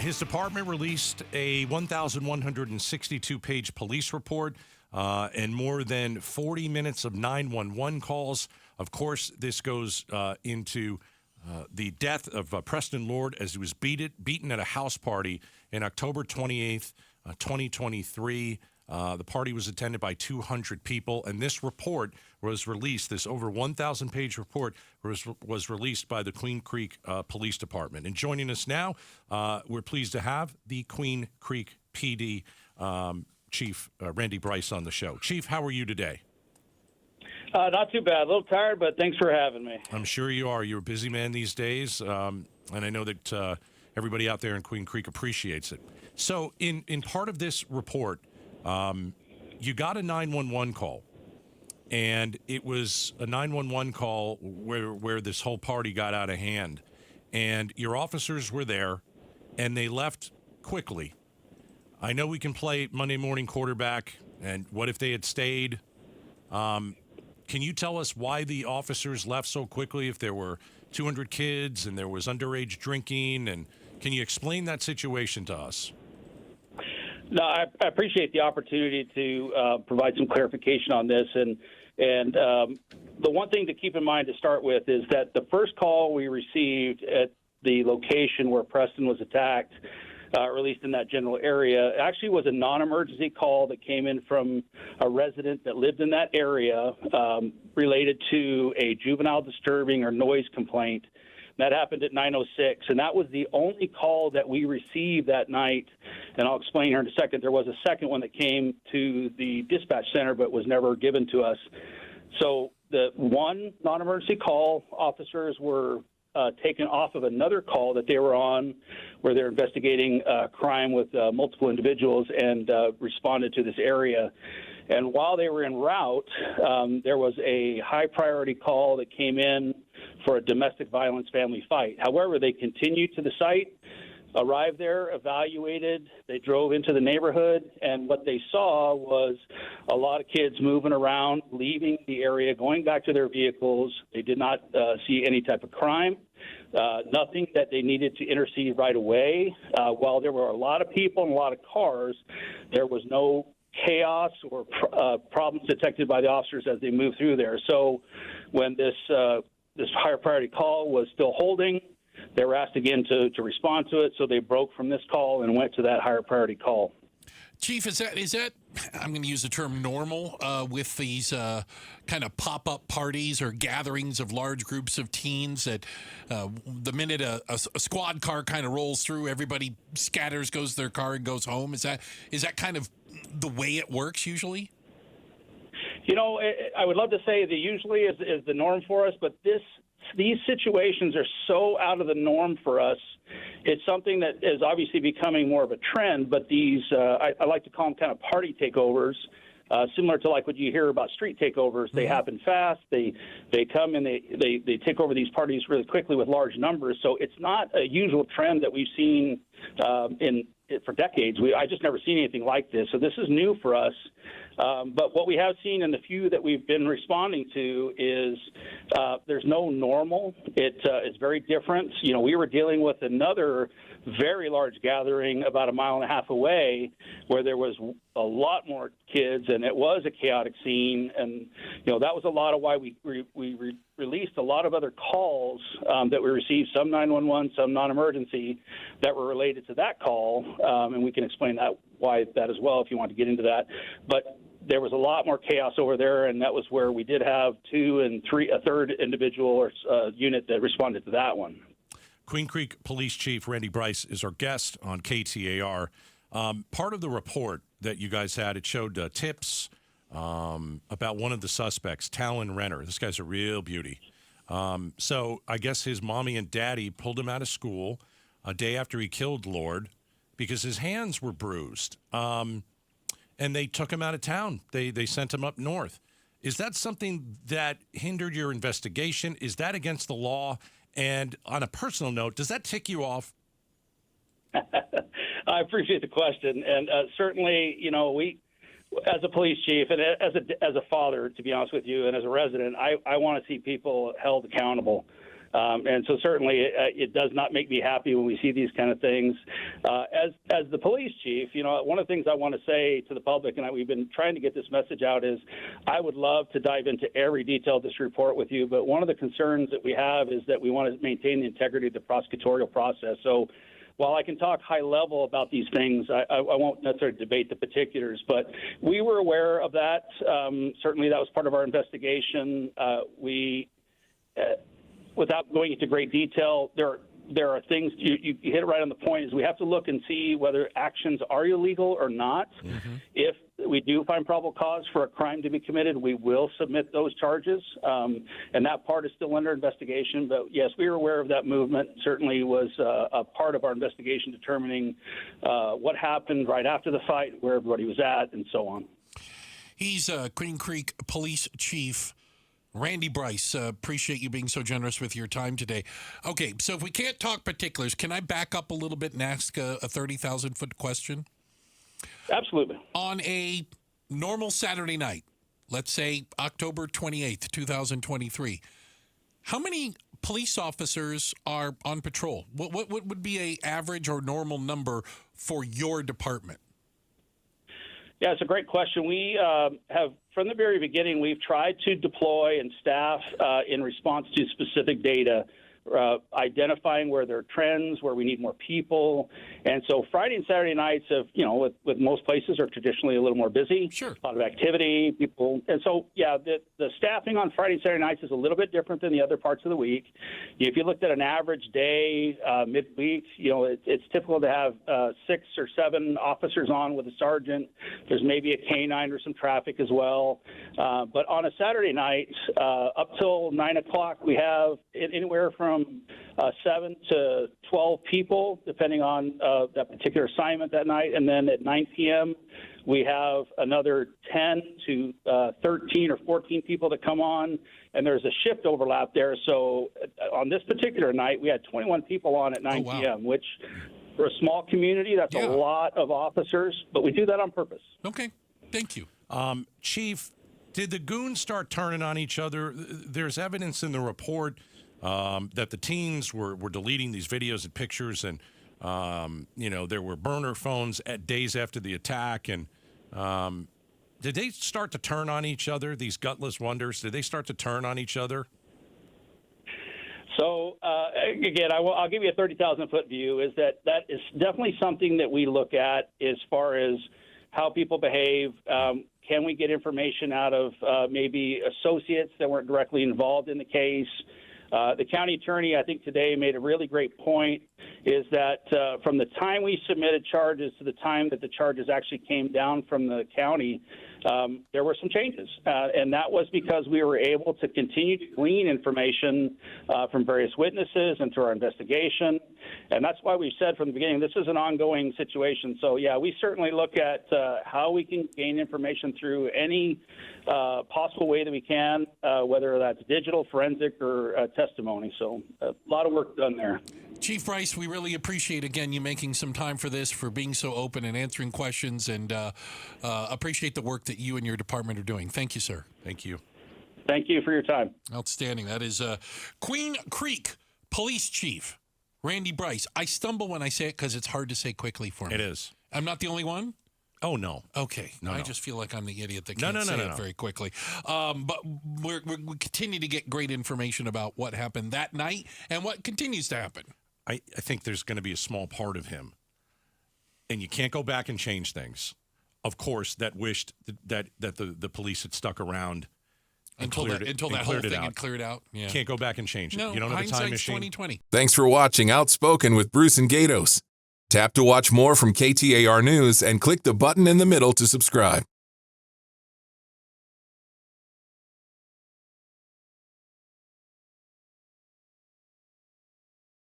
His department released a 1,162-page police report and more than 40 minutes of 911 calls. Of course, this goes into the death of Preston Lord as he was beaten at a house party in October 28th, 2023. The party was attended by 200 people, and this report was released, this over 1,000-page report was released by the Queen Creek Police Department. And joining us now, we're pleased to have the Queen Creek PD Chief Randy Brice on the show. Chief, how are you today? Not too bad. A little tired, but thanks for having me. I'm sure you are. You're a busy man these days, and I know that everybody out there in Queen Creek appreciates it. So in part of this report, you got a 911 call, and it was a 911 call where this whole party got out of hand, and your officers were there, and they left quickly. I know we can play Monday morning quarterback, and what if they had stayed? Can you tell us why the officers left so quickly if there were 200 kids and there was underage drinking, and can you explain that situation to us? No, I appreciate the opportunity to provide some clarification on this. And the one thing to keep in mind to start with is that the first call we received at the location where Preston was attacked, or at least in that general area, actually was a non-emergency call that came in from a resident that lived in that area related to a juvenile disturbing or noise complaint. That happened at 9:06, and that was the only call that we received that night. And I'll explain here in a second. There was a second one that came to the dispatch center but was never given to us. So the one non-emergency call, officers were taken off of another call that they were on where they're investigating crime with multiple individuals and responded to this area. And while they were en route, there was a high-priority call that came in for a domestic violence family fight. However, they continued to the site, arrived there, evaluated, they drove into the neighborhood, and what they saw was a lot of kids moving around, leaving the area, going back to their vehicles. They did not see any type of crime, nothing that they needed to intercede right away. While there were a lot of people and a lot of cars, there was no chaos or problems detected by the officers as they moved through there. So when this higher priority call was still holding, they were asked again to respond to it, so they broke from this call and went to that higher priority call. Chief, is that I'm going to use the term normal with these kind of pop-up parties or gatherings of large groups of teens that the minute a squad car kind of rolls through, everybody scatters, goes to their car, and goes home? Is that kind of the way it works usually? You know, I would love to say that usually is the norm for us, but these situations are so out of the norm for us. It's something that is obviously becoming more of a trend, but these, I like to call them kind of party takeovers, similar to like what you hear about street takeovers. They happen fast. They come and they take over these parties really quickly with large numbers. So it's not a usual trend that we've seen for decades. I just never seen anything like this. So this is new for us. But what we have seen in the few that we've been responding to is there's no normal. It is very different. You know, we were dealing with another very large gathering about 1.5 miles away where there was a lot more kids, and it was a chaotic scene. And, you know, that was a lot of why we released a lot of other calls that we received, some 911, some non-emergency, that were related to that call. And we can explain why that as well if you want to get into that. But there was a lot more chaos over there, and that was where we did have a third individual or unit that responded to that one. Queen Creek Police Chief Randy Brice is our guest on KTAR. Part of the report that you guys had, it showed tips about one of the suspects, Talon Renner. This guy's a real beauty. So I guess his mommy and daddy pulled him out of school a day after he killed Lord because his hands were bruised. And they took him out of town. They sent him up north. Is that something that hindered your investigation? Is that against the law? And on a personal note, does that tick you off? I appreciate the question. And certainly, you know, we, as a police chief and as a father, to be honest with you, and as a resident, I want to see people held accountable. And so certainly it does not make me happy when we see these kind of things. As the police chief, one of the things I want to say to the public, and we've been trying to get this message out, is I would love to dive into every detail of this report with you, but one of the concerns that we have is that we want to maintain the integrity of the prosecutorial process. So while I can talk high level about these things, I won't necessarily debate the particulars, but we were aware of that. Certainly that was part of our investigation. Without going into great detail, there are things, you hit it right on the point, is we have to look and see whether actions are illegal or not. Mm-hmm. If we do find probable cause for a crime to be committed, we will submit those charges, and that part is still under investigation. But, yes, we were aware of that movement. Certainly was a part of our investigation determining what happened right after the fight, where everybody was at, and so on. He's Queen Creek Police Chief Randy Brice. Appreciate you being so generous with your time today. Okay, so if we can't talk particulars, can I back up a little bit and ask a 30,000-foot question? Absolutely. On a normal Saturday night, let's say October 28th, 2023, how many police officers are on patrol? What would be an average or normal number for your department? Yeah, it's a great question. We have, from the very beginning, we've tried to deploy and staff in response to specific data, identifying where there are trends, where we need more people. And so Friday and Saturday nights, with most places, are traditionally a little more busy. Sure. A lot of activity, people. And so, yeah, the staffing on Friday and Saturday nights is a little bit different than the other parts of the week. If you looked at an average day, midweek, it's typical to have 6 or 7 officers on with a sergeant. There's maybe a canine or some traffic as well. But on a Saturday night, up till 9 o'clock, we have anywhere from 7 to 12 people, depending on that particular assignment that night. And then at 9 p.m., we have another 10 to 13 or 14 people that come on, and there's a shift overlap there. So on this particular night, we had 21 people on at 9 p.m., which for a small community, that's a lot of officers, but we do that on purpose. Okay. Thank you. Chief, did the goons start turning on each other? There's evidence in the report that the teens were deleting these videos and pictures, and there were burner phones at days after the attack. And did they start to turn on each other? These gutless wonders, did they start to turn on each other? So again, I'll give you a 30,000-foot view. Is that is definitely something that we look at as far as how people behave. Can we get information out of maybe associates that weren't directly involved in the case? The county attorney, I think today, made a really great point, is that from the time we submitted charges to the time that the charges actually came down from the county, there were some changes. And that was because we were able to continue to glean information from various witnesses and through our investigation. And that's why we said from the beginning, this is an ongoing situation. So, yeah, we certainly look at how we can gain information through any possible way that we can, whether that's digital, forensic, or testimony. So a lot of work done there. Chief Brice, we really appreciate, again, you making some time for this, for being so open and answering questions, and appreciate the work that you and your department are doing. Thank you, sir. Thank you. Thank you for your time. Outstanding. That is Queen Creek Police Chief Randy Brice. I stumble when I say it because it's hard to say quickly for me. It is. I'm not the only one? Oh, no. Okay. No, I just feel like I'm the idiot that No, can't say no, it no. very quickly. But we continue to get great information about what happened that night and what continues to happen. I think there's going to be a small part of him, and you can't go back and change things, of course, that wished that the police had stuck around until that whole thing had cleared out. Yeah. Can't go back and change it. No, you don't have a time machine. 2020. Thanks for watching Outspoken with Bruce and Gaydos. Tap to watch more from KTAR News and click the button in the middle to subscribe.